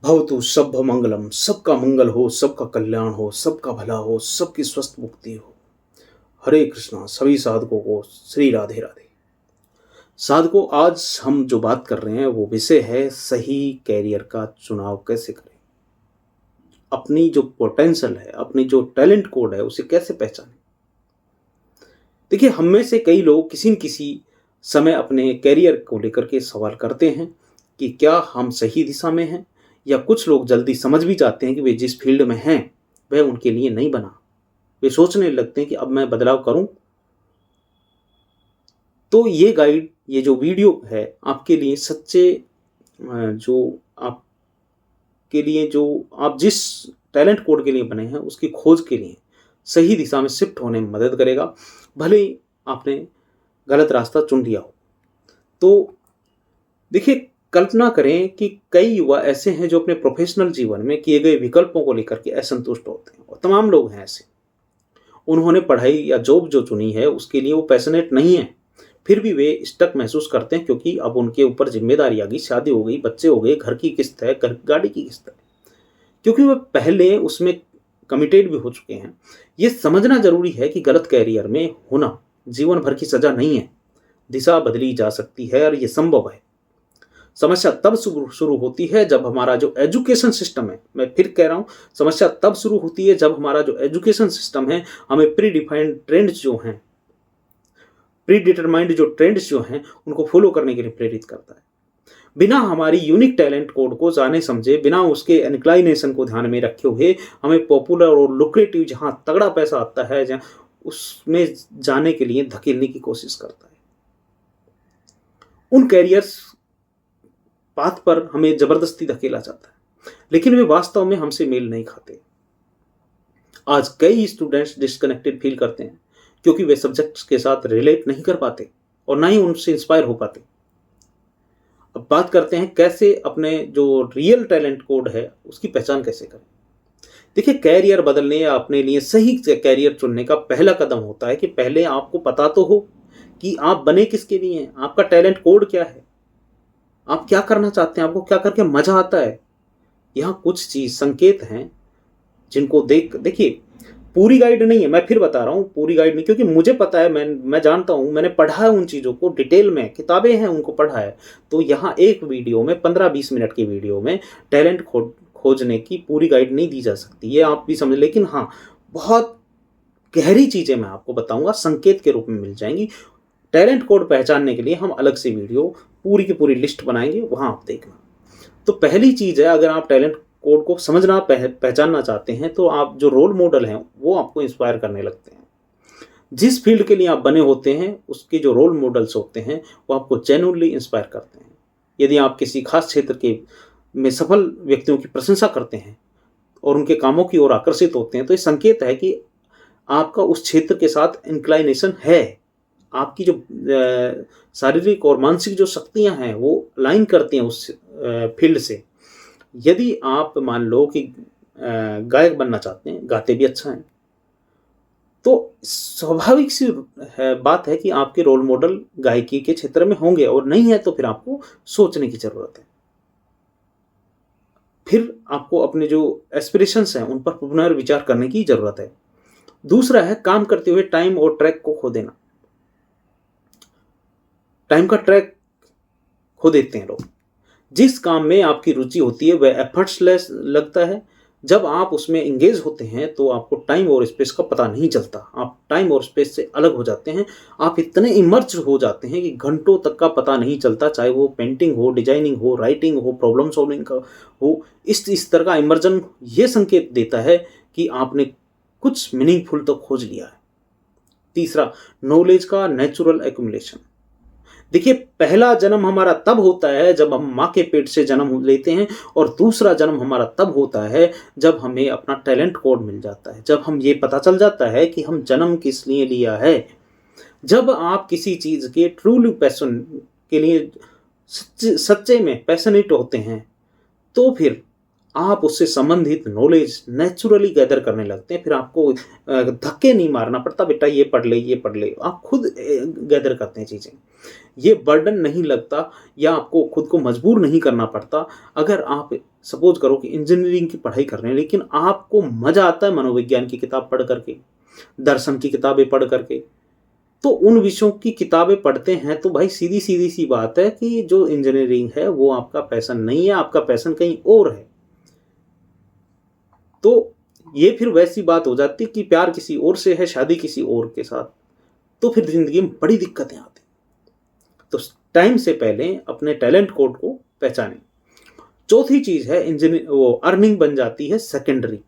भवतु सभ्य मंगलम, सबका मंगल हो, सबका कल्याण हो, सबका भला हो, सबकी स्वस्थ मुक्ति हो। हरे कृष्णा। सभी साधकों को श्री राधे राधे। साधकों, आज हम जो बात कर रहे हैं वो विषय है सही कैरियर का चुनाव कैसे करें। अपनी जो पोटेंशियल है, अपनी जो टैलेंट कोड है, उसे कैसे पहचानें। देखिए, हम में से कई लोग किसी न किसी समय अपने कैरियर को लेकर के सवाल करते हैं कि क्या हम सही दिशा में हैं, या कुछ लोग जल्दी समझ भी जाते हैं कि वे जिस फील्ड में हैं वह उनके लिए नहीं बना। वे सोचने लगते हैं कि अब मैं बदलाव करूं। तो ये गाइड, ये जो वीडियो है आपके लिए सच्चे जो आपके लिए जो आप जिस टैलेंट कोड के लिए बने हैं उसकी खोज के लिए सही दिशा में शिफ्ट होने में मदद करेगा, भले ही आपने गलत रास्ता चुन लिया हो। तो देखिए, कल्पना करें कि कई युवा ऐसे हैं जो अपने प्रोफेशनल जीवन में किए गए विकल्पों को लेकर के असंतुष्ट होते हैं, और तमाम लोग हैं ऐसे। उन्होंने पढ़ाई या जॉब जो चुनी है उसके लिए वो पैशनेट नहीं है, फिर भी वे स्टक महसूस करते हैं क्योंकि अब उनके ऊपर जिम्मेदारी आ गई, शादी हो गई, बच्चे हो गए, घर की किस्त है, गाड़ी की किस्त है, क्योंकि वे पहले उसमें कमिटेड भी हो चुके हैं। ये समझना जरूरी है कि गलत कैरियर में होना जीवन भर की सजा नहीं है। दिशा बदली जा सकती है और ये संभव है। समस्या तब शुरू होती है जब हमारा जो एजुकेशन सिस्टम है, मैं फिर कह रहा हूँ, समस्या तब शुरू होती है जब हमारा जो एजुकेशन सिस्टम है हमें प्री डिफाइंड ट्रेंड्स जो हैं, प्री डिटरमाइंड जो ट्रेंड्स जो हैं उनको फॉलो करने के लिए प्रेरित करता है, बिना हमारी यूनिक टैलेंट कोड को जाने समझे, बिना उसके इंक्लाइनेशन को ध्यान में रखे हुए हमें पॉपुलर और लुक्रेटिव जहां तगड़ा पैसा आता है जहां उसमें जाने के लिए धकेलने की कोशिश करता है। उन कैरियर्स पाथ पर हमें जबरदस्ती धकेला जाता है, लेकिन वे वास्तव में हमसे मेल नहीं खाते। आज कई स्टूडेंट्स डिस्कनेक्टेड फील करते हैं क्योंकि वे सब्जेक्ट्स के साथ रिलेट नहीं कर पाते और ना ही उनसे इंस्पायर हो पाते। अब बात करते हैं कैसे अपने जो रियल टैलेंट कोड है उसकी पहचान कैसे करें। देखिए, कैरियर बदलने या अपने लिए सही कैरियर चुनने का पहला कदम होता है कि पहले आपको पता तो हो कि आप बने किसके लिए हैं, आपका टैलेंट कोड क्या है, आप क्या करना चाहते हैं, आपको क्या करके मजा आता है। यहाँ कुछ चीज संकेत हैं जिनको देखिए, पूरी गाइड नहीं है, मैं फिर बता रहा हूँ, पूरी गाइड नहीं, क्योंकि मुझे पता है, मैं जानता हूँ, मैंने पढ़ा है उन चीज़ों को डिटेल में, किताबें हैं उनको पढ़ा है। तो यहाँ एक वीडियो में 15-20 मिनट की वीडियो में टैलेंट खोजने की पूरी गाइड नहीं दी जा सकती, ये आप भी समझ। लेकिन हाँ, बहुत गहरी चीज़ें मैं आपको बताऊंगा, संकेत के रूप में मिल जाएंगी। टैलेंट कोड पहचानने के लिए हम अलग से वीडियो पूरी की पूरी लिस्ट बनाएंगे, वहाँ आप देखना। तो पहली चीज़ है, अगर आप टैलेंट कोड को समझना पहचानना चाहते हैं तो आप जो रोल मॉडल हैं वो आपको इंस्पायर करने लगते हैं। जिस फील्ड के लिए आप बने होते हैं उसके जो रोल मॉडल्स होते हैं वो आपको जेन्युइनली इंस्पायर करते हैं। यदि आप किसी खास क्षेत्र के में सफल व्यक्तियों की प्रशंसा करते हैं और उनके कामों की ओर आकर्षित होते हैं तो ये संकेत है कि आपका उस क्षेत्र के साथ इंक्लाइनेशन है। आपकी जो शारीरिक और मानसिक जो शक्तियां हैं वो लाइन करती हैं उस फील्ड से। यदि आप मान लो कि गायक बनना चाहते हैं, गाते भी अच्छा हैं, तो स्वाभाविक सी बात है कि आपके रोल मॉडल गायकी के क्षेत्र में होंगे, और नहीं है तो फिर आपको सोचने की जरूरत है। फिर आपको अपने जो एस्पिरेशंस हैं उन पर पुनर्विचार करने की जरूरत है। दूसरा है, काम करते हुए टाइम और ट्रैक को खो देना। टाइम का ट्रैक खो देते हैं लोग। जिस काम में आपकी रुचि होती है वह एफर्ट्सलेस लगता है। जब आप उसमें इंगेज होते हैं तो आपको टाइम और स्पेस का पता नहीं चलता, आप टाइम और स्पेस से अलग हो जाते हैं। आप इतने इमर्ज हो जाते हैं कि घंटों तक का पता नहीं चलता, चाहे वो पेंटिंग हो, डिजाइनिंग हो, राइटिंग हो, प्रॉब्लम सॉल्विंग का हो। इस तरह का इमर्जन ये संकेत देता है कि आपने कुछ मीनिंगफुल तो खोज लिया है। तीसरा, नॉलेज का नेचुरल एक्यूमुलेशन। देखिए, पहला जन्म हमारा तब होता है जब हम माँ के पेट से जन्म लेते हैं, और दूसरा जन्म हमारा तब होता है जब हमें अपना टैलेंट कोड मिल जाता है, जब हम ये पता चल जाता है कि हम जन्म किस लिए लिया है। जब आप किसी चीज़ के ट्रूली पैशन के लिए सच्चे में पैशनेट होते हैं तो फिर आप उससे संबंधित नॉलेज नेचुरली गैदर करने लगते हैं। फिर आपको धक्के नहीं मारना पड़ता, बेटा ये पढ़ ले, ये पढ़ ले, आप खुद गैदर करते हैं चीज़ें। ये बर्डन नहीं लगता या आपको खुद को मजबूर नहीं करना पड़ता। अगर आप सपोज करो कि इंजीनियरिंग की पढ़ाई कर रहे हैं, लेकिन आपको मज़ा आता है मनोविज्ञान की किताब पढ़ करके, दर्शन की किताबें पढ़ करके, तो उन विषयों की किताबें पढ़ते हैं, तो भाई सीधी सीधी सी बात है कि जो इंजीनियरिंग है वो आपका पैशन नहीं है, आपका पैशन कहीं और है। तो ये फिर वैसी बात हो जाती कि प्यार किसी और से है, शादी किसी और के साथ, तो फिर ज़िंदगी में बड़ी दिक्कतें आती। तो टाइम से पहले अपने टैलेंट कोड को पहचानें। चौथी चीज़ है अर्निंग बन जाती है सेकेंडरी।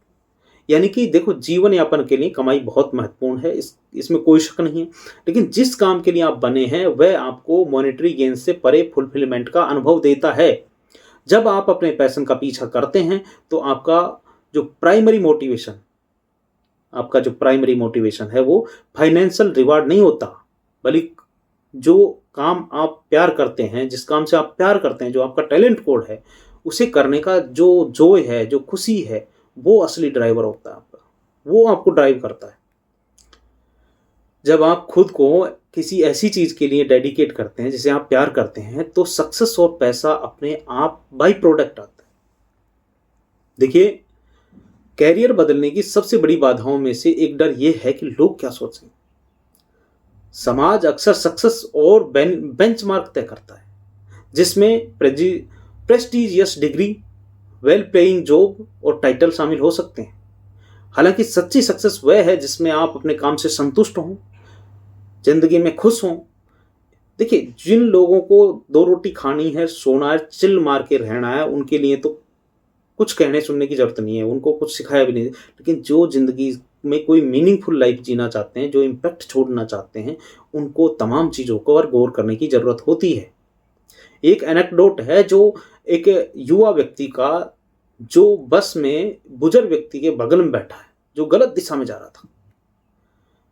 यानी कि देखो, जीवन यापन के लिए कमाई बहुत महत्वपूर्ण है, इसमें कोई शक नहीं है। लेकिन जिस काम के लिए आप बने हैं वह आपको मॉनेटरी गेन से परे फुलफिलमेंट का अनुभव देता है। जब आप अपने पैशन का पीछा करते हैं तो आपका जो प्राइमरी मोटिवेशन है वो फाइनेंशियल रिवार्ड नहीं होता, बल्कि जो काम आप प्यार करते हैं, जिस काम से आप प्यार करते हैं, जो आपका टैलेंट कोड है, उसे करने का जो जॉय है, जो खुशी है, वो असली ड्राइवर होता है आपका, वो आपको ड्राइव करता है। जब आप खुद को किसी ऐसी चीज़ के लिए डेडिकेट करते हैं जिसे आप प्यार करते हैं, तो सक्सेस और पैसा अपने आप बाई प्रोडक्ट आता है। देखिए, कैरियर बदलने की सबसे बड़ी बाधाओं में से एक डर यह है कि लोग क्या सोचेंगे। समाज अक्सर सक्सेस और बेंचमार्क तय करता है, जिसमें prestigious degree, well paying job और टाइटल शामिल हो सकते हैं। हालांकि सच्ची सक्सेस वह है जिसमें आप अपने काम से संतुष्ट हों, जिंदगी में खुश हों। देखिए, जिन लोगों को 2 रोटी खानी है, सोना है, चिल मार के रहना है, उनके लिए तो कुछ कहने सुनने की जरूरत नहीं है, उनको कुछ सिखाया भी नहीं। लेकिन जो जिंदगी में कोई मीनिंगफुल लाइफ जीना चाहते हैं, जो इम्पैक्ट छोड़ना चाहते हैं, उनको तमाम चीज़ों पर गौर करने की ज़रूरत होती है। एक एनेक्डोट है जो एक युवा व्यक्ति का, जो बस में बुजुर्ग व्यक्ति के बगल में बैठा है, जो गलत दिशा में जा रहा था।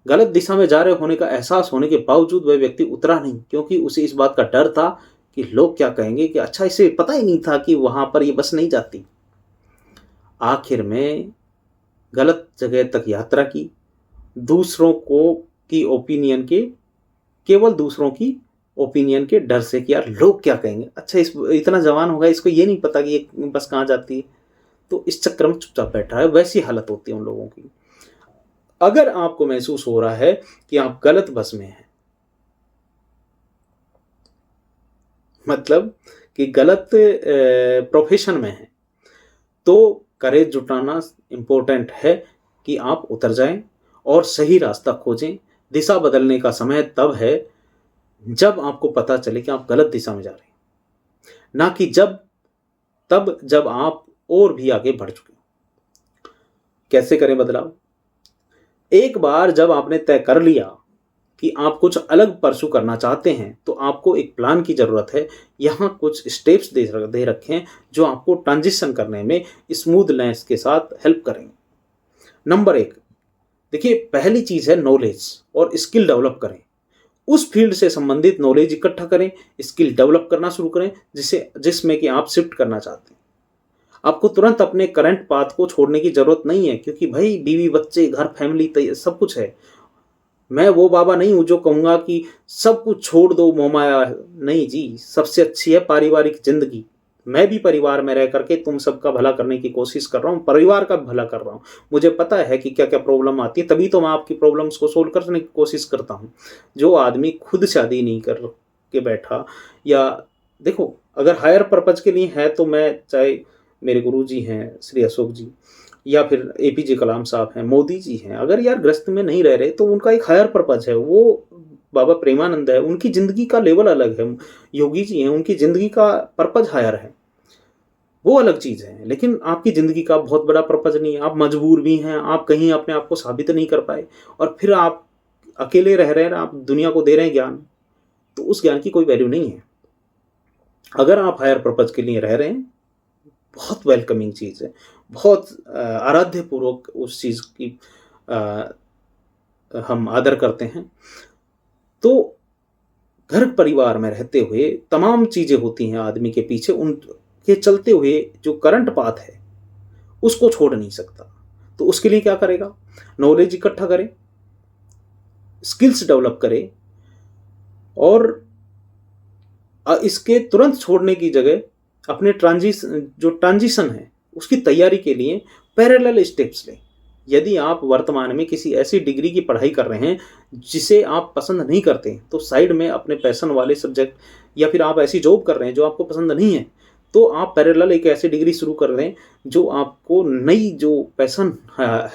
गलत दिशा में जा रहे होने का एहसास होने के बावजूद वह व्यक्ति उतरा नहीं, क्योंकि उसे इस बात का डर था कि लोग क्या कहेंगे, कि अच्छा, इसे पता ही नहीं था कि वहाँ पर ये बस नहीं जाती। आखिर में गलत जगह तक यात्रा की, केवल दूसरों की ओपिनियन के डर से कि यार लोग क्या कहेंगे, अच्छा इतना जवान होगा, इसको ये नहीं पता कि ये बस कहाँ जाती है, तो इस चक्कर में चुपचाप बैठा है। वैसी हालत होती है उन लोगों की। अगर आपको महसूस हो रहा है कि आप गलत बस में हैं, मतलब कि गलत प्रोफेशन में हैं, तो करेज जुटाना इम्पोर्टेंट है कि आप उतर जाएं और सही रास्ता खोजें। दिशा बदलने का समय तब है जब आपको पता चले कि आप गलत दिशा में जा रहे हैं, ना कि जब आप और भी आगे बढ़ चुके हैं। कैसे करें बदलाव? एक बार जब आपने तय कर लिया कि आप कुछ अलग परस्यू करना चाहते हैं, तो आपको एक प्लान की ज़रूरत है। यहाँ कुछ स्टेप्स दे रखे हैं जो आपको ट्रांजिशन करने में स्मूथनेस के साथ हेल्प करेंगे। नंबर 1, देखिए, पहली चीज़ है नॉलेज और स्किल डेवलप करें। उस फील्ड से संबंधित नॉलेज इकट्ठा करें, स्किल डेवलप करना शुरू करें जिसमें कि आप शिफ्ट करना चाहते हैं। आपको तुरंत अपने करंट पाथ को छोड़ने की ज़रूरत नहीं है, क्योंकि भाई बीवी, बच्चे, घर, फैमिली सब कुछ है। मैं वो बाबा नहीं हूँ जो कहूँगा कि सब कुछ छोड़ दो मोहमाया। नहीं जी, सबसे अच्छी है पारिवारिक जिंदगी। मैं भी परिवार में रह करके तुम सबका भला करने की कोशिश कर रहा हूँ, परिवार का भला कर रहा हूँ। मुझे पता है कि क्या क्या प्रॉब्लम आती है, तभी तो मैं आपकी प्रॉब्लम्स को सोल्व करने की कोशिश करता हूँ। जो आदमी खुद शादी नहीं कर के बैठा, या देखो, अगर हायर पर्पज के लिए है, तो मैं, चाहे मेरे गुरुजी हैं श्री अशोक जी, या फिर एपीजे कलाम साहब हैं, मोदी जी हैं, अगर यार ग्रस्त में नहीं रह रहे तो उनका एक हायर पर्पज है। वो बाबा प्रेमानंद है, उनकी ज़िंदगी का लेवल अलग है। योगी जी हैं, उनकी ज़िंदगी का पर्पज हायर है, वो अलग चीज़ है। लेकिन आपकी ज़िंदगी का बहुत बड़ा पर्पज नहीं है, आप मजबूर भी हैं, आप कहीं अपने आप को साबित नहीं कर पाए, और फिर आप अकेले रह रहे हैं, आप दुनिया को दे रहे हैं ज्ञान, तो उस ज्ञान की कोई वैल्यू नहीं है। अगर आप हायर पर्पज के लिए रह रहे हैं, बहुत वेलकमिंग चीज़ है, बहुत आराध्यपूर्वक उस चीज़ की हम आदर करते हैं। तो घर परिवार में रहते हुए तमाम चीज़ें होती हैं आदमी के पीछे, उनके चलते हुए जो करंट पाथ है, उसको छोड़ नहीं सकता। तो उसके लिए क्या करेगा? नॉलेज इकट्ठा करे, स्किल्स डेवलप करे, और इसके तुरंत छोड़ने की जगह अपने ट्रांजिशन है उसकी तैयारी के लिए पैरेलल स्टेप्स लें। यदि आप वर्तमान में किसी ऐसी डिग्री की पढ़ाई कर रहे हैं जिसे आप पसंद नहीं करते, तो साइड में अपने पैशन वाले सब्जेक्ट, या फिर आप ऐसी जॉब कर रहे हैं जो आपको पसंद नहीं है, तो आप पैरेलल एक ऐसी डिग्री शुरू कर दें जो आपको नई जो पैशन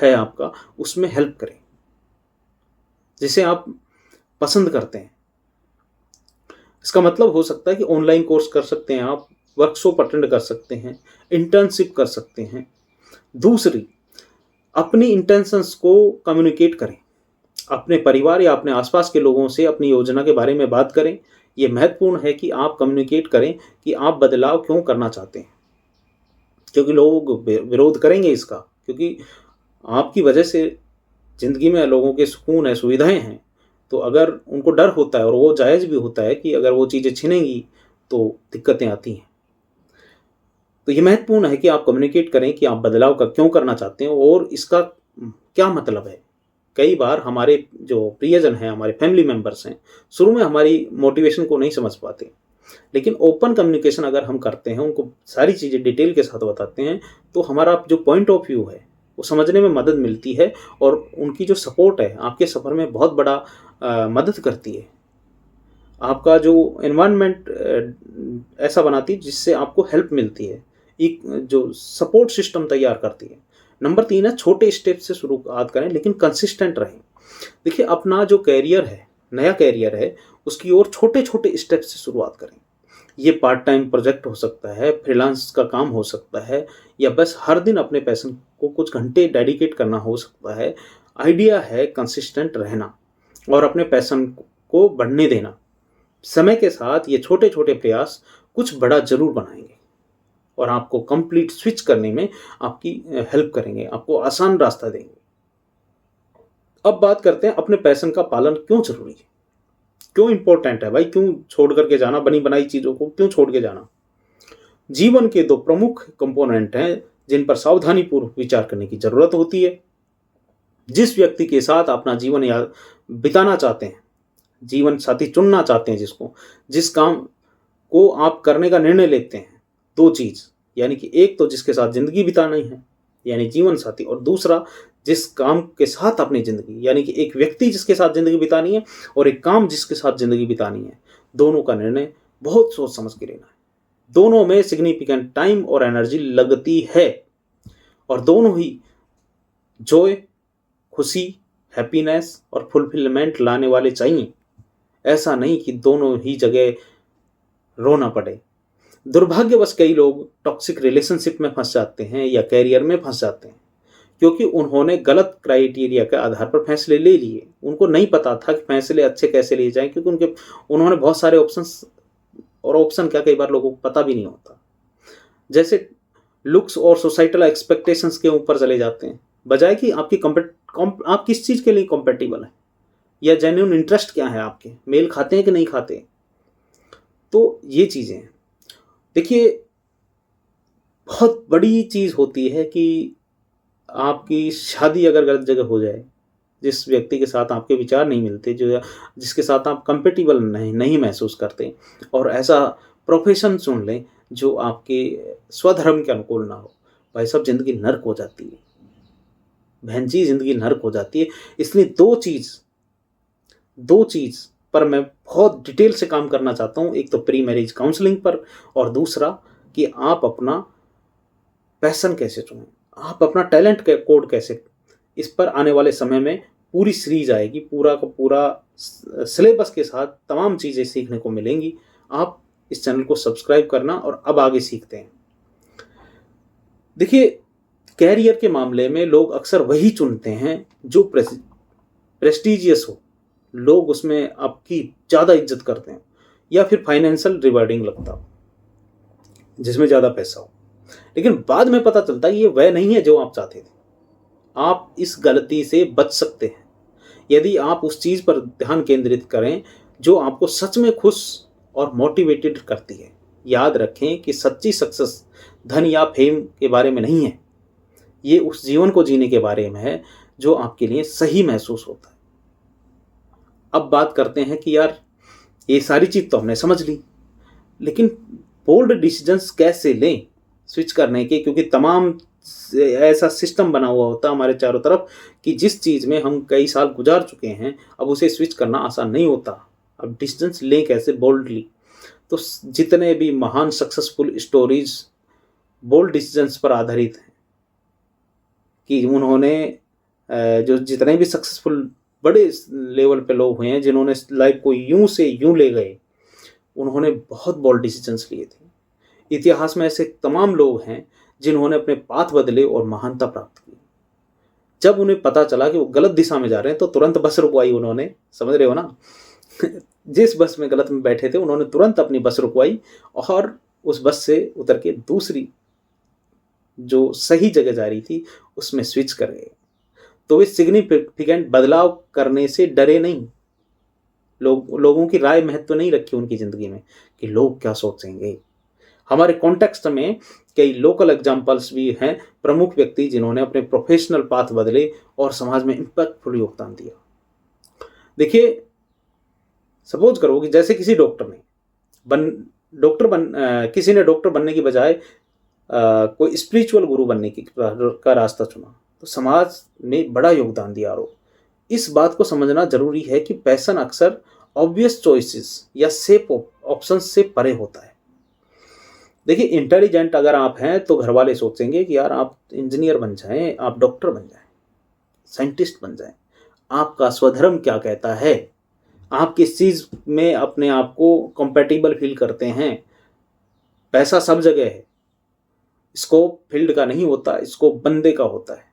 है आपका उसमें हेल्प करे, जिसे आप पसंद करते हैं। इसका मतलब हो सकता है कि ऑनलाइन कोर्स कर सकते हैं, आप वर्कशॉप अटेंड कर सकते हैं, इंटर्नशिप कर सकते हैं। दूसरी, अपनी इंटेंशंस को कम्युनिकेट करें, अपने परिवार या अपने आसपास के लोगों से अपनी योजना के बारे में बात करें। ये महत्वपूर्ण है कि आप कम्युनिकेट करें कि आप बदलाव क्यों करना चाहते हैं, क्योंकि लोग विरोध करेंगे इसका, क्योंकि आपकी वजह से ज़िंदगी में लोगों के सुकून है, सुविधाएं हैं, तो अगर उनको डर होता है, और वो जायज़ भी होता है कि अगर वो चीज़ें छिनेंगी तो दिक्कतें आती हैं। तो ये महत्वपूर्ण है कि आप कम्युनिकेट करें कि आप बदलाव का क्यों करना चाहते हैं और इसका क्या मतलब है। कई बार हमारे जो प्रियजन हैं, हमारे फैमिली मेम्बर्स हैं, शुरू में हमारी मोटिवेशन को नहीं समझ पाते, लेकिन ओपन कम्युनिकेशन अगर हम करते हैं, उनको सारी चीज़ें डिटेल के साथ बताते हैं, तो हमारा जो पॉइंट ऑफ व्यू है वो समझने में मदद मिलती है, और उनकी जो सपोर्ट है आपके सफ़र में बहुत बड़ा मदद करती है। आपका जो एनवायरनमेंट ऐसा बनाती है जिससे आपको हेल्प मिलती है, एक जो सपोर्ट सिस्टम तैयार करती है। नंबर 3 है, छोटे स्टेप से शुरुआत करें लेकिन कंसिस्टेंट रहें। देखिए, अपना जो कैरियर है, नया कैरियर है, उसकी ओर छोटे छोटे स्टेप से शुरुआत करें। ये पार्ट टाइम प्रोजेक्ट हो सकता है, फ्रीलांस का काम हो सकता है, या बस हर दिन अपने पैशन को कुछ घंटे डेडिकेट करना हो सकता है। आइडिया है कंसिस्टेंट रहना और अपने पैशन को बढ़ने देना। समय के साथ ये छोटे छोटे प्रयास कुछ बड़ा जरूर बनाएंगे और आपको कंप्लीट स्विच करने में आपकी हेल्प करेंगे, आपको आसान रास्ता देंगे। अब बात करते हैं अपने पैशन का पालन क्यों जरूरी है, क्यों इंपॉर्टेंट है भाई, क्यों छोड़ करके जाना, बनी बनाई चीज़ों को क्यों छोड़ के जाना। जीवन के 2 प्रमुख कंपोनेंट हैं जिन पर सावधानी पूर्वक विचार करने की जरूरत होती है। जिस व्यक्ति के साथ अपना जीवन या बिताना चाहते हैं, जीवन साथी चुनना चाहते हैं, जिस काम को आप करने का निर्णय लेते हैं, 2 चीज़, यानी कि एक तो जिसके साथ ज़िंदगी बितानी है यानी जीवन साथी, और दूसरा जिस काम के साथ अपनी ज़िंदगी, यानी कि एक व्यक्ति जिसके साथ ज़िंदगी बितानी है और एक काम जिसके साथ ज़िंदगी बितानी है, दोनों का निर्णय बहुत सोच समझ के लेना है। दोनों में सिग्निफिकेंट टाइम और एनर्जी लगती है, और दोनों ही जॉय, खुशी, हैप्पीनेस और फुलफिलमेंट लाने वाले चाहिए। ऐसा नहीं कि दोनों ही जगह रोना पड़े। दुर्भाग्यवश कई लोग टॉक्सिक रिलेशनशिप में फंस जाते हैं या कैरियर में फंस जाते हैं क्योंकि उन्होंने गलत क्राइटेरिया के आधार पर फैसले ले लिए। उनको नहीं पता था कि फैसले अच्छे कैसे लिए जाएं, क्योंकि उन्होंने बहुत सारे ऑप्शंस, और ऑप्शन क्या कई बार लोगों को पता भी नहीं होता। जैसे लुक्स और सोसाइटल एक्सपेक्टेशंस के ऊपर चले जाते हैं, बजाय कि आप किस चीज़ के लिए कॉम्पेटिबल है, या जेन्युइन इंटरेस्ट क्या है, आपके मेल खाते हैं कि नहीं खाते। तो ये चीज़ें हैं। देखिए, बहुत बड़ी चीज़ होती है कि आपकी शादी अगर गलत जगह हो जाए, जिस व्यक्ति के साथ आपके विचार नहीं मिलते, जिसके साथ आप कंपेटिबल नहीं महसूस करते, और ऐसा प्रोफेशन चुन लें जो आपके स्वधर्म के अनुकूल ना हो, भाई साहब ज़िंदगी नर्क हो जाती है, बहन जी ज़िंदगी नर्क हो जाती है। इसलिए दो चीज़ पर मैं बहुत डिटेल से काम करना चाहता हूँ। एक तो प्री मैरिज काउंसलिंग पर, और दूसरा कि आप अपना पैशन कैसे चुनें, आप अपना टैलेंट कोड कैसे। इस पर आने वाले समय में पूरी सीरीज आएगी, पूरा का पूरा सिलेबस के साथ तमाम चीज़ें सीखने को मिलेंगी। आप इस चैनल को सब्सक्राइब करना और अब आगे सीखते हैं। देखिए, कैरियर के मामले में लोग अक्सर वही चुनते हैं जो प्रेस्टिजियस हो, लोग उसमें आपकी ज़्यादा इज्जत करते हैं, या फिर फाइनेंशियल रिवार्डिंग लगता हो, जिसमें ज़्यादा पैसा हो। लेकिन बाद में पता चलता है ये वह नहीं है जो आप चाहते थे। आप इस गलती से बच सकते हैं यदि आप उस चीज़ पर ध्यान केंद्रित करें जो आपको सच में खुश और मोटिवेटेड करती है। याद रखें कि सच्ची सक्सेस धन या फेम के बारे में नहीं है, ये उस जीवन को जीने के बारे में है जो आपके लिए सही महसूस होता है। अब बात करते हैं कि यार ये सारी चीज़ तो हमने समझ ली, लेकिन बोल्ड डिसीजंस कैसे लें स्विच करने के, क्योंकि तमाम ऐसा सिस्टम बना हुआ होता है हमारे चारों तरफ कि जिस चीज़ में हम कई साल गुजार चुके हैं अब उसे स्विच करना आसान नहीं होता। अब डिसीजंस लें कैसे बोल्डली? तो जितने भी महान सक्सेसफुल स्टोरीज बोल्ड डिसीजंस पर आधारित हैं कि उन्होंने जो जितने भी सक्सेसफुल बड़े लेवल पे लोग हुए हैं जिन्होंने लाइफ को यूं से यूं ले गए, उन्होंने बहुत बोल्ड डिसीजंस लिए थे। इतिहास में ऐसे तमाम लोग हैं जिन्होंने अपने पाथ बदले और महानता प्राप्त की। जब उन्हें पता चला कि वो गलत दिशा में जा रहे हैं तो तुरंत बस रुकवाई उन्होंने, समझ रहे हो ना? जिस बस में गलत में बैठे थे उन्होंने तुरंत अपनी बस रुकवाई और उस बस से उतर के दूसरी जो सही जगह जा रही थी उसमें स्विच कर गए। तो वे सिग्निफिकेंट बदलाव करने से डरे नहीं। लोगों की राय महत्व नहीं रखी उनकी ज़िंदगी में कि लोग क्या सोचेंगे। हमारे कॉन्टेक्स्ट में कई लोकल एग्जाम्पल्स भी हैं, प्रमुख व्यक्ति जिन्होंने अपने प्रोफेशनल पाथ बदले और समाज में इम्पैक्टफुल योगदान दिया। देखिए, सपोज करो कि जैसे किसी किसी ने डॉक्टर बनने की बजाय कोई स्पिरिचुअल गुरु बनने का रास्ता चुना तो समाज में बड़ा योगदान दिया। और इस बात को समझना जरूरी है कि पैशन अक्सर ऑब्वियस चॉइसेस या सेफ ऑप्शंस से परे होता है। देखिए, इंटेलिजेंट अगर आप हैं तो घर वाले सोचेंगे कि यार आप इंजीनियर बन जाएं, आप डॉक्टर बन जाएं, साइंटिस्ट बन जाएं। आपका स्वधर्म क्या कहता है? आप किस चीज़ में अपने आप को कंपेटेबल फील करते हैं? पैसा सब जगह है, स्कोप फील्ड का नहीं होता, स्कोप बंदे का होता है।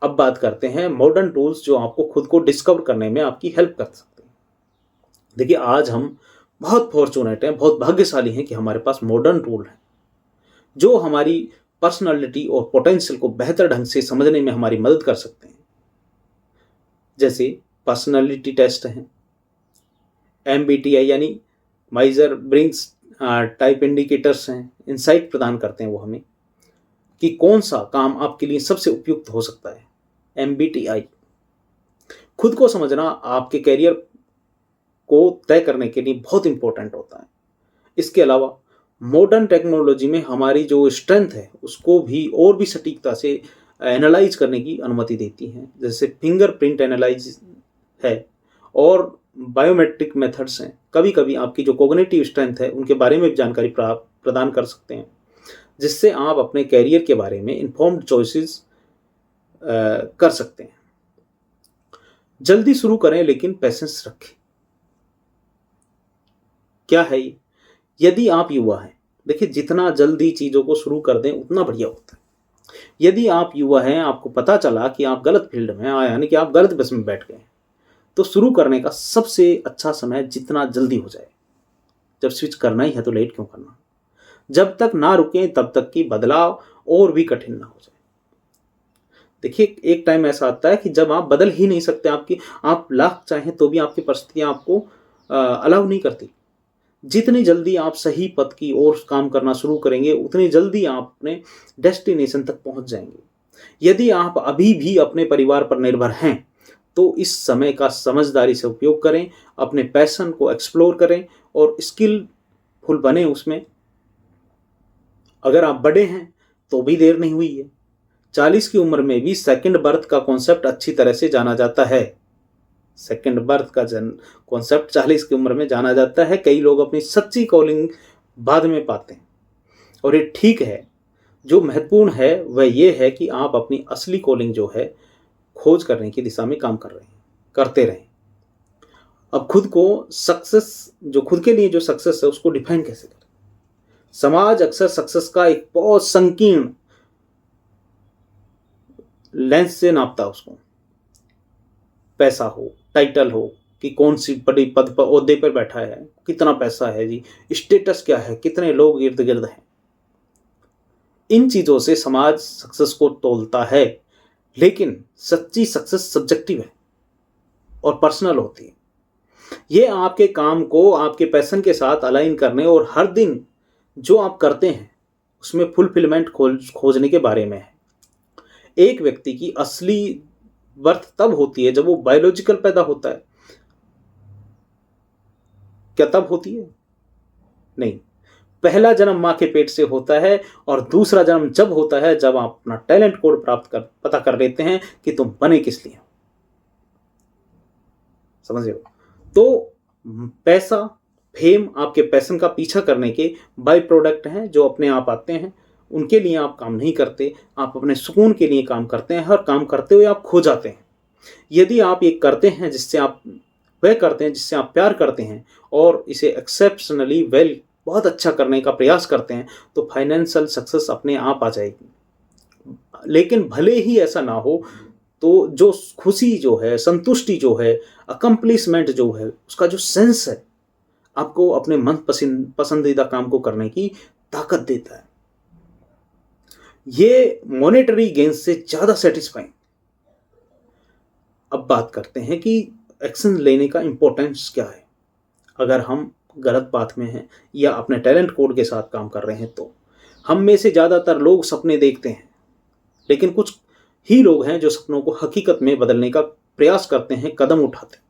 अब बात करते हैं मॉडर्न टूल्स जो आपको खुद को डिस्कवर करने में आपकी हेल्प कर सकते हैं। देखिए, आज हम बहुत फॉर्चुनेट हैं, बहुत भाग्यशाली हैं कि हमारे पास मॉडर्न टूल हैं जो हमारी पर्सनालिटी और पोटेंशियल को बेहतर ढंग से समझने में हमारी मदद कर सकते हैं। जैसे पर्सनालिटी टेस्ट हैं, MBTI यानी माइजर ब्रिंग्स टाइप इंडिकेटर्स हैं, इंसाइट प्रदान करते हैं वो हमें कि कौन सा काम आपके लिए सबसे उपयुक्त हो सकता है। MBTI खुद को समझना आपके कैरियर को तय करने के लिए बहुत इंपॉर्टेंट होता है। इसके अलावा मॉडर्न टेक्नोलॉजी में हमारी जो स्ट्रेंथ है उसको भी और भी सटीकता से एनालाइज करने की अनुमति देती हैं। जैसे फिंगरप्रिंट एनालाइज है और बायोमेट्रिक मेथड्स हैं। कभी कभी आपकी जो कॉग्निटिव स्ट्रेंथ है उनके बारे में भी जानकारी प्रदान कर सकते हैं, जिससे आप अपने कैरियर के बारे में इन्फॉर्म्ड चॉइसेस कर सकते हैं। जल्दी शुरू करें लेकिन पेशेंस रखें। क्या है ये? यदि आप युवा हैं, देखिए, जितना जल्दी चीज़ों को शुरू कर दें उतना बढ़िया होता है। यदि आप युवा हैं, आपको पता चला कि आप गलत फील्ड में आए, यानी कि आप गलत बस में बैठ गए, तो शुरू करने का सबसे अच्छा समय जितना जल्दी हो जाए। जब स्विच करना ही है तो लेट क्यों करना? जब तक ना रुकें तब तक कि बदलाव और भी कठिन ना हो जाए। देखिए, एक टाइम ऐसा आता है कि जब आप बदल ही नहीं सकते, आप लाख चाहें तो भी आपकी परिस्थितियां आपको अलाउ नहीं करती। जितनी जल्दी आप सही पथ की ओर काम करना शुरू करेंगे उतनी जल्दी आप अपने डेस्टिनेशन तक पहुंच जाएंगे। यदि आप अभी भी अपने परिवार पर निर्भर हैं तो इस समय का समझदारी से उपयोग करें, अपने पैशन को एक्सप्लोर करें और स्किलफुल बने उसमें। अगर आप बड़े हैं तो भी देर नहीं हुई है। 40 की उम्र में भी सेकंड बर्थ का कॉन्सेप्ट अच्छी तरह से जाना जाता है। सेकंड बर्थ का कॉन्सेप्ट 40 की उम्र में जाना जाता है। कई लोग अपनी सच्ची कॉलिंग बाद में पाते हैं और ये ठीक है। जो महत्वपूर्ण है वह ये है कि आप अपनी असली कॉलिंग जो है खोज करने की दिशा में काम करते रहें। अब खुद के लिए जो सक्सेस है उसको डिफाइन कैसे करें? समाज अक्सर सक्सेस का एक बहुत संकीर्ण लेंस से नापता है उसको। पैसा हो, टाइटल हो कि कौन सी बड़ी पद पर ओहदे पर बैठा है, कितना पैसा है जी, स्टेटस क्या है, कितने लोग इर्द गिर्द हैं। इन चीज़ों से समाज सक्सेस को तोलता है, लेकिन सच्ची सक्सेस सब्जेक्टिव है और पर्सनल होती है। ये आपके काम को आपके पैशन के साथ अलाइन करने और हर दिन जो आप करते हैं उसमें फुलफिलमेंट खोजने के बारे में है। एक व्यक्ति की असली बर्थ तब होती है जब वो बायोलॉजिकल पैदा होता है। क्या तब होती है? नहीं। पहला जन्म माँ के पेट से होता है और दूसरा जन्म जब होता है जब आप अपना टैलेंट कोड पता कर लेते हैं कि तुम बने किस लिए हो। समझ रहे हो? तो पैसा, फेम आपके पैशन का पीछा करने के बाय प्रोडक्ट हैं जो अपने आप आते हैं। उनके लिए आप काम नहीं करते, आप अपने सुकून के लिए काम करते हैं। हर काम करते हुए आप खो जाते हैं। यदि आप ये करते हैं जिससे आप वह करते हैं जिससे आप प्यार करते हैं और इसे एक्सेप्शनली वेल बहुत अच्छा करने का प्रयास करते हैं तो फाइनेंशियल सक्सेस अपने आप आ जाएगी। लेकिन भले ही ऐसा ना हो तो जो खुशी जो है, संतुष्टि जो है, अकम्प्लिशमेंट जो है, उसका जो सेंस है आपको अपने मन पसंदीदा काम को करने की ताकत देता है। ये मॉनेटरी गेन से ज़्यादा सेटिस्फाइंग। अब बात करते हैं कि एक्शन लेने का इम्पोर्टेंस क्या है। अगर हम गलत पाथ में हैं या अपने टैलेंट कोड के साथ काम कर रहे हैं तो हम में से ज़्यादातर लोग सपने देखते हैं, लेकिन कुछ ही लोग हैं जो सपनों को हकीकत में बदलने का प्रयास करते हैं, कदम उठाते हैं।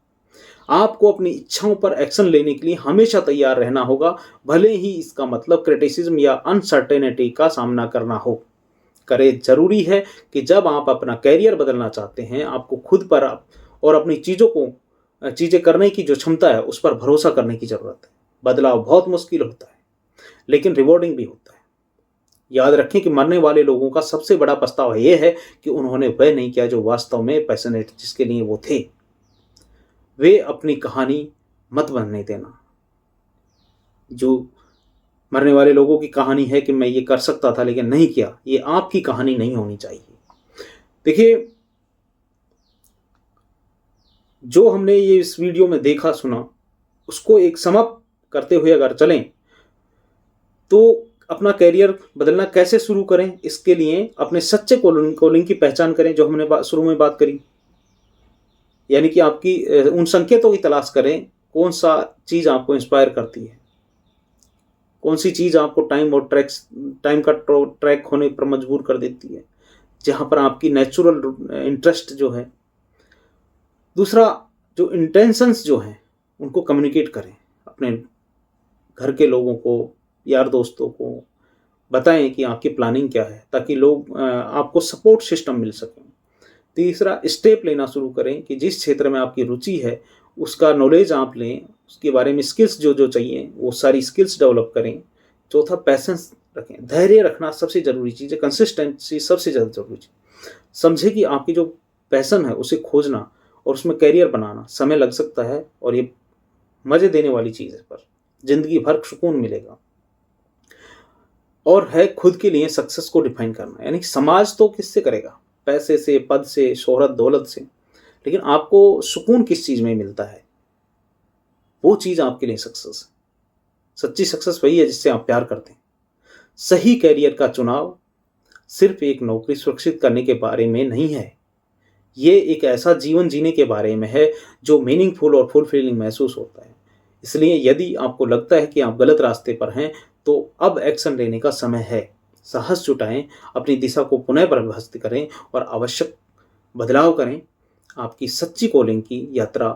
आपको अपनी इच्छाओं पर एक्शन लेने के लिए हमेशा तैयार रहना होगा, भले ही इसका मतलब क्रिटिसिज्म या अनसर्टेनिटी का सामना करना हो। करे जरूरी है कि जब आप अपना कैरियर बदलना चाहते हैं, आपको खुद पर और अपनी चीज़ें करने की जो क्षमता है उस पर भरोसा करने की ज़रूरत है। बदलाव बहुत मुश्किल होता है लेकिन रिवॉर्डिंग भी होता है। याद रखें कि मरने वाले लोगों का सबसे बड़ा पछतावा यह है कि उन्होंने वह नहीं किया जो वास्तव में पैशनेट जिसके लिए वो थे। वे अपनी कहानी मत बनने देना। जो मरने वाले लोगों की कहानी है कि मैं ये कर सकता था लेकिन नहीं किया, ये आपकी कहानी नहीं होनी चाहिए। देखिए, जो हमने ये इस वीडियो में देखा सुना उसको एक समअप करते हुए अगर चलें तो अपना कैरियर बदलना कैसे शुरू करें, इसके लिए अपने सच्चे कॉलिंग की पहचान करें जो हमने शुरू में बात करी। यानी कि आपकी उन संकेतों की तलाश करें, कौन सा चीज़ आपको इंस्पायर करती है, कौन सी चीज़ आपको टाइम का ट्रैक होने पर मजबूर कर देती है, जहाँ पर आपकी नेचुरल इंटरेस्ट जो है। दूसरा, जो इंटेंशंस जो हैं उनको कम्युनिकेट करें, अपने घर के लोगों को, यार दोस्तों को बताएं कि आपकी प्लानिंग क्या है ताकि लोग आपको सपोर्ट सिस्टम मिल सके। तीसरा, स्टेप लेना शुरू करें कि जिस क्षेत्र में आपकी रुचि है उसका नॉलेज आप लें, उसके बारे में स्किल्स जो जो चाहिए वो सारी स्किल्स डेवलप करें। चौथा, पैसेंस रखें, धैर्य रखना सबसे ज़रूरी चीज़ है, कंसिस्टेंसी सबसे ज़्यादा ज़रूरी चीज़। समझे कि आपकी जो पैसन है उसे खोजना और उसमें कैरियर बनाना समय लग सकता है और ये मज़े देने वाली चीज़ है, पर ज़िंदगी भर सुकून मिलेगा। और है खुद के लिए सक्सेस को डिफाइन करना, यानी समाज तो किससे करेगा, पैसे से, पद से, शोहरत, दौलत से, लेकिन आपको सुकून किस चीज़ में मिलता है, वो चीज़ आपके लिए सक्सेस है। सच्ची सक्सेस वही है जिससे आप प्यार करते हैं। सही कैरियर का चुनाव सिर्फ एक नौकरी सुरक्षित करने के बारे में नहीं है, ये एक ऐसा जीवन जीने के बारे में है जो मीनिंगफुल और फुलफिलिंग महसूस होता है। इसलिए यदि आपको लगता है कि आप गलत रास्ते पर हैं तो अब एक्शन लेने का समय है। साहस जुटाएं, अपनी दिशा को पुनः परिभाषित करें और आवश्यक बदलाव करें। आपकी सच्ची कॉलिंग की यात्रा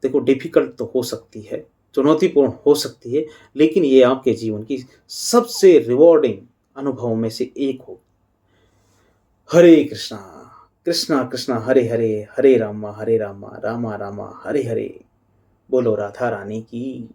देखो डिफिकल्ट तो हो सकती है, चुनौतीपूर्ण हो सकती है, लेकिन ये आपके जीवन की सबसे रिवॉर्डिंग अनुभवों में से एक हो। हरे कृष्णा कृष्णा कृष्णा हरे हरे, हरे रामा रामा रामा हरे हरे। बोलो राधा रानी की।